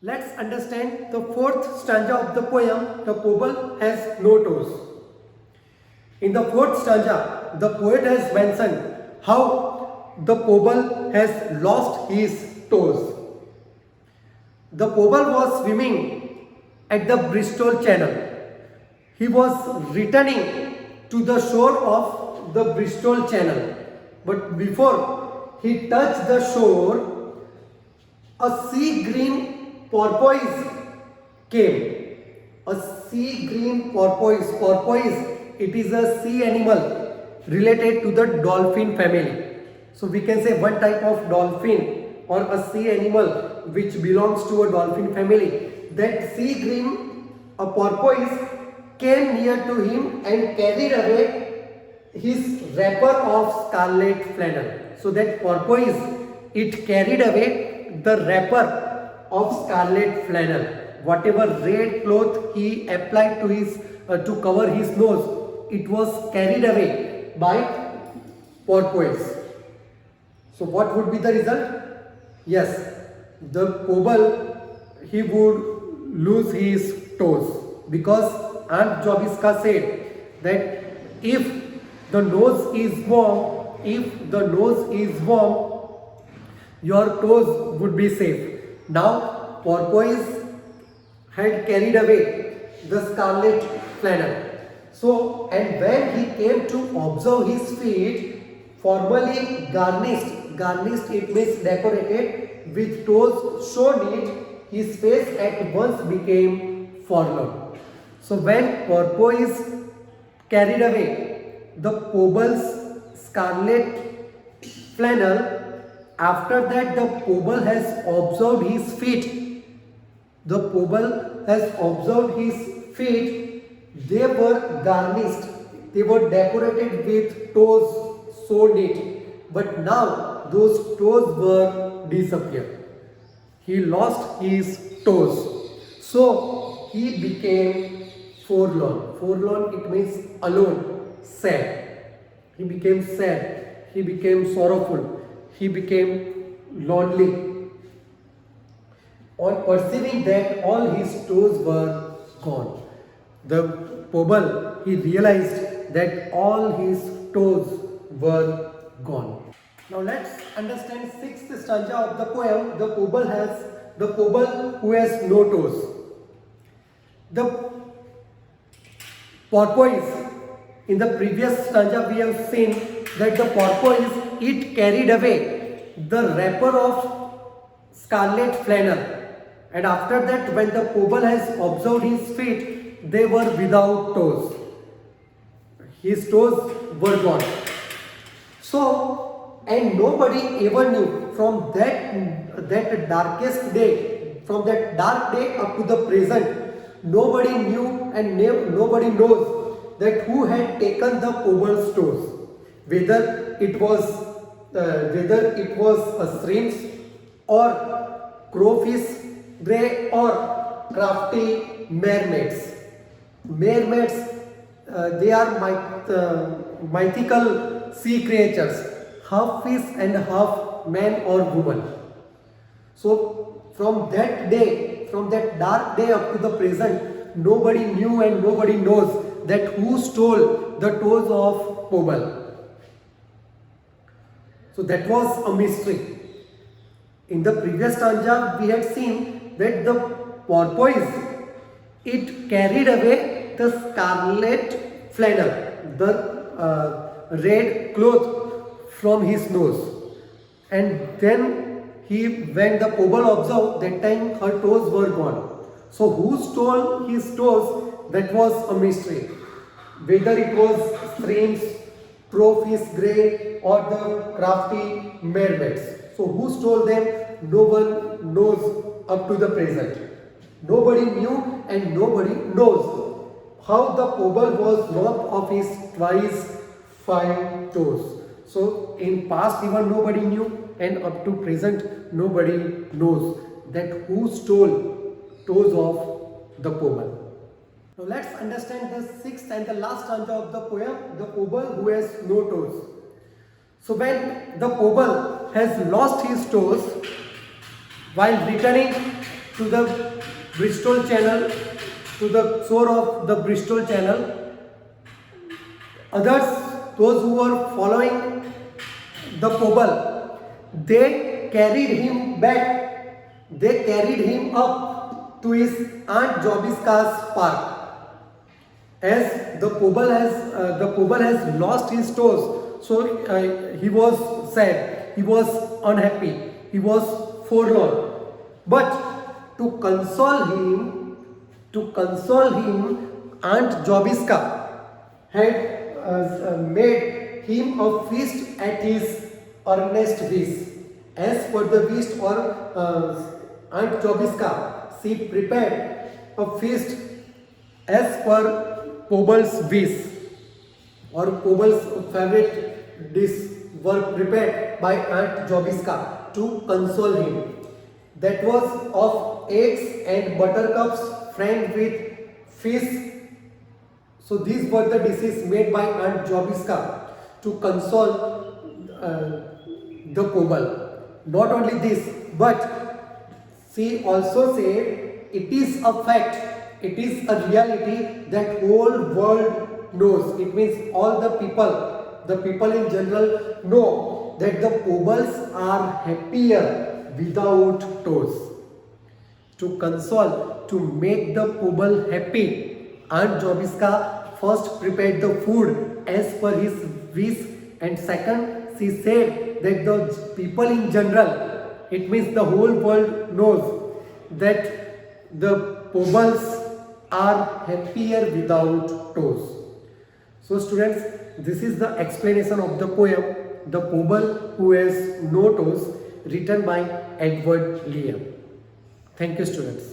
Let's understand the fourth stanza of the poem, The Pobal Has No Toes. In the fourth stanza, the poet has mentioned how the Pobal has lost his toes. The Pobal was swimming at the Bristol Channel. He was returning to the shore of the Bristol Channel. But before he touched the shore, a sea green porpoise came. A sea green porpoise. Porpoise, it is a sea animal related to the dolphin family. So we can say one type of dolphin or a sea animal which belongs to a dolphin family. That sea green, a porpoise, came near to him and carried away his wrapper of scarlet flannel. So that porpoise, it carried away the wrapper of scarlet flannel. Whatever red cloth he applied to his to cover his nose, it was carried away by porpoise. So what would be the result? Yes, the Pobal, he would lose his toes, because Aunt Jobiska said that if the nose is warm, your toes would be safe. Now porpoise had carried away the scarlet flannel. So, and when he came to observe his feet, formally garnished it means decorated with toes so neat, his face at once became forlorn. So when porpoise carried away the Pobal's scarlet flannel, after that the Pobal has observed his feet. The Pobal has observed his feet. They were garnished. They were decorated with toes so neat. But now those toes were disappeared. He lost his toes. So he became forlorn. Forlorn, it means alone, sad. He became sad. He became sorrowful. He became lonely. On perceiving that all his toes were gone, the Pobal, he realized that all his toes were gone. Now let's understand sixth stanza of the poem, The Pobal who has no toes. The porpoise, in the previous stanza we have seen that the porpoise, it carried away the wrapper of scarlet flannel, and after that when the Pobal has observed his feet, they were without toes. His toes were gone. So, and nobody ever knew from that darkest day, from that dark day up to the present, nobody knew and nobody knows that who had taken the Pobal's toes. Whether it was a shrimps or crowfish, grey or crafty mermaids. Mermaids, they are mythical sea creatures, half fish and half man or woman. So from that day, from that dark day up to the present, nobody knew and nobody knows that who stole the toes of Pobal. So that was a mystery. In the previous stanza, we had seen that the porpoise, it carried away the scarlet flannel, the red cloth from his nose. And then when the Pobal observed, that time her toes were gone. So who stole his toes? That was a mystery. Whether it was shrimps, crowfish, grey or the crafty mermaids. So who stole them? No one knows up to the present. Nobody knew and nobody knows how the Pobal was robbed of his twice 5 toes. So in past even nobody knew, and up to present nobody knows that who stole toes of the Pobal. Now let's understand the sixth and the last stanza of the poem, The Pobal who has no toes. So when the Pobal has lost his toes, while returning to the Bristol Channel, to the shore of the Bristol Channel. Others, those who were following the Pobal, they carried him back, they carried him up to his Aunt Jobiska's park. As the Pobal has lost his toes, so he was sad, he was unhappy, he was forlorn. But to console him, Aunt Jobiska had made him a feast at his earnest wish. As per the wish or Aunt Jobiska, she prepared a feast as per Pobal's wish, or Pobal's favorite dish were prepared by Aunt Jobiska to console him. That was of eggs and buttercups framed with fish. So these were the dishes made by Aunt Jobiska to console the Pobal. Not only this, but she also said it is a fact, it is a reality that whole world knows. It means all the people in general know that the Pobals are happier without toes. To console, to make the Pobal happy, Aunt Jobiska first prepared the food as per his wish, and second, she said that the people in general, it means the whole world knows that the Pobals are happier without toes. So students, this is the explanation of the poem The Pobal Who Has No Toes, written by Edward Lear. Thank you students.